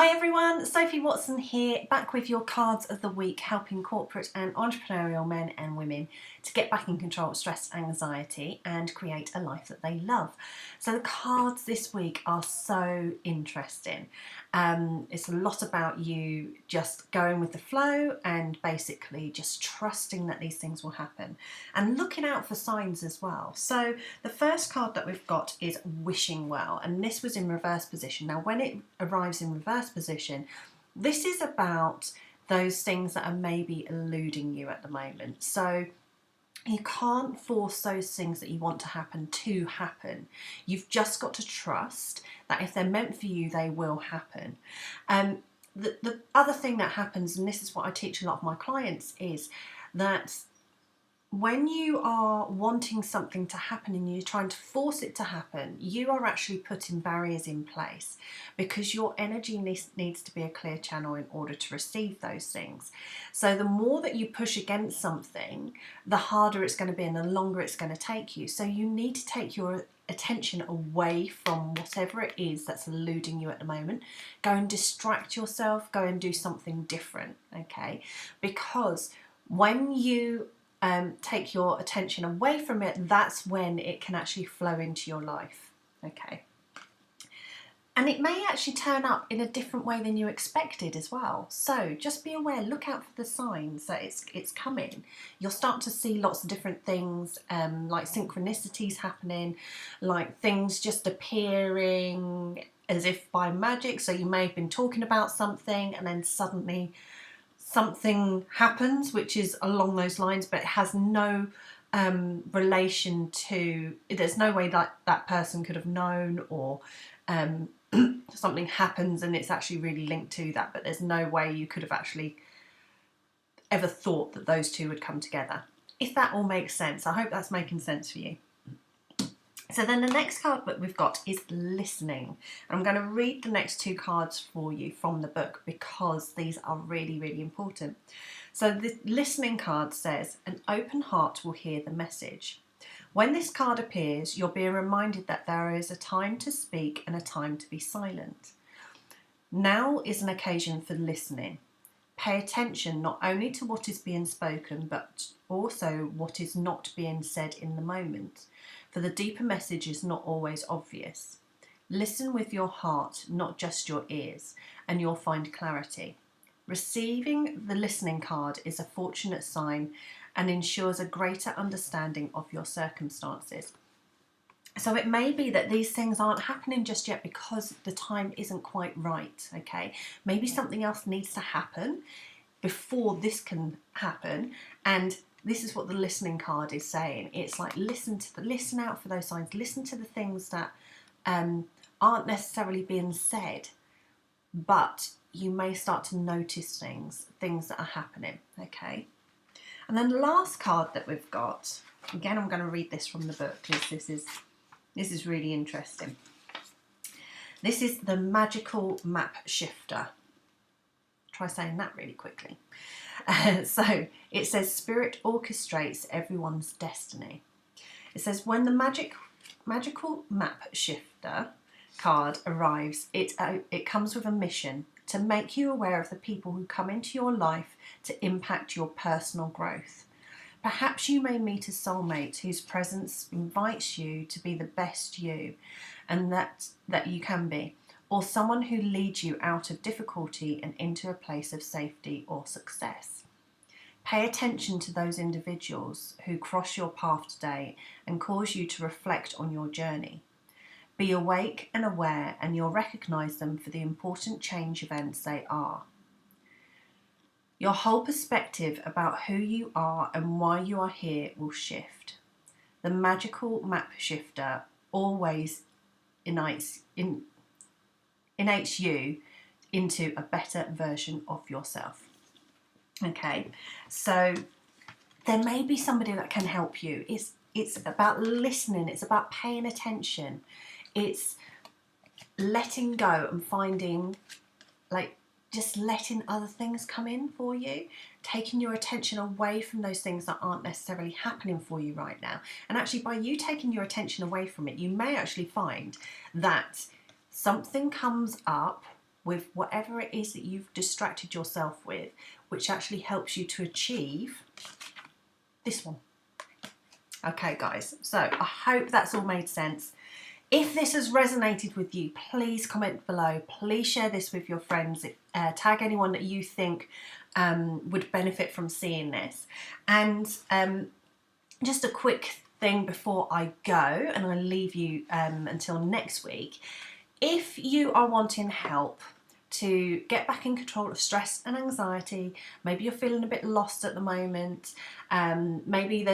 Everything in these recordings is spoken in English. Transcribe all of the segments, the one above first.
Hi everyone, Sophie Watson here, back with your cards of the week, helping corporate and entrepreneurial men and women to get back in control of stress, anxiety and create a life that they love. So the cards this week are so interesting. It's a lot about you just going with the flow and basically just trusting that these things will happen and looking out for signs as well. So the first card that we've got is wishing well, and this was in reverse position. Now when it arrives in reverse position, this is about those things that are maybe eluding you at the moment. So you can't force those things that you want to happen. You've just got to trust that if they're meant for you, they will happen. The other thing that happens, and this is what I teach a lot of my clients, is that when you are wanting something to happen and you're trying to force it to happen, you are actually putting barriers in place because your energy needs to be a clear channel in order to receive those things. So the more that you push against something, the harder it's going to be and the longer it's going to take you. So you need to take your attention away from whatever it is that's eluding you at the moment. Go and distract yourself, go and do something different, okay? Because when you take your attention away from it, that's when it can actually flow into your life, okay? And it may actually turn up in a different way than you expected as well. So just be aware, look out for the signs that it's coming. You'll start to see lots of different things, like synchronicities happening, like things just appearing as if by magic. So you may have been talking about something and then suddenly something happens which is along those lines, but it has no relation to, there's no way that that person could have known, or something happens and it's actually really linked to that, but there's no way you could have actually ever thought that those two would come together. If that all makes sense, I hope that's making sense for you. So then the next card that we've got is listening. I'm going to read the next two cards for you from the book because these are really, really important. So the listening card says, an open heart will hear the message. When this card appears, you'll be reminded that there is a time to speak and a time to be silent. Now is an occasion for listening. Pay attention not only to what is being spoken, but also what is not being said in the moment, for the deeper message is not always obvious. Listen with your heart, not just your ears, and you'll find clarity. Receiving the listening card is a fortunate sign and ensures a greater understanding of your circumstances. So it may be that these things aren't happening just yet because the time isn't quite right, okay? Maybe something else needs to happen before this can happen, and this is what the listening card is saying. It's like listen out for those signs, listen to the things that aren't necessarily being said, but you may start to notice things that are happening, okay? And then the last card that we've got, again, I'm going to read this from the book because this is really interesting. This is the magical map shifter. Try saying that really quickly. So it says, Spirit orchestrates everyone's destiny. It says, when the magical map shifter card arrives, it comes with a mission to make you aware of the people who come into your life to impact your personal growth. Perhaps you may meet a soulmate whose presence invites you to be the best you and that you can be, or someone who leads you out of difficulty and into a place of safety or success. Pay attention to those individuals who cross your path today and cause you to reflect on your journey. Be awake and aware, and you'll recognise them for the important change events they are. Your whole perspective about who you are and why you are here will shift. The magical map shifter always invites you into a better version of yourself. Okay, so there may be somebody that can help you. It's about listening, it's about paying attention, it's letting go and finding, like, just letting other things come in for you, taking your attention away from those things that aren't necessarily happening for you right now. And actually, by you taking your attention away from it, you may actually find that something comes up with whatever it is that you've distracted yourself with, which actually helps you to achieve this one. Okay guys, so I hope that's all made sense. If this has resonated with you, please comment below. Please share this with your friends. Tag anyone that you think would benefit from seeing this. And just a quick thing before I go, and I leave you until next week. If you are wanting help to get back in control of stress and anxiety, maybe you're feeling a bit lost at the moment, maybe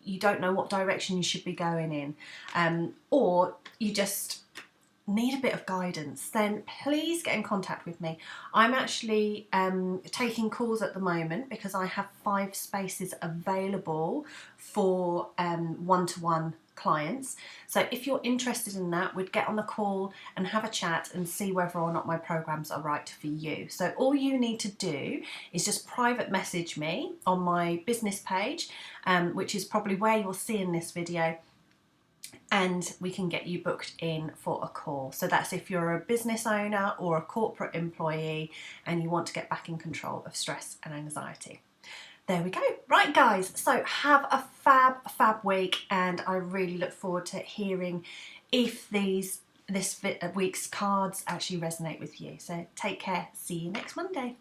you don't know what direction you should be going in, or you just need a bit of guidance, then please get in contact with me. I'm actually taking calls at the moment because I have 5 spaces available for one-to-one clients. So if you're interested in that, we'd get on the call and have a chat and see whether or not my programs are right for you. So all you need to do is just private message me on my business page, which is probably where you'll see in this video, and we can get you booked in for a call. So that's if you're a business owner or a corporate employee and you want to get back in control of stress and anxiety. There we go. Right guys, so have a fab week, and I really look forward to hearing if this week's cards actually resonate with you. So take care. See you next Monday.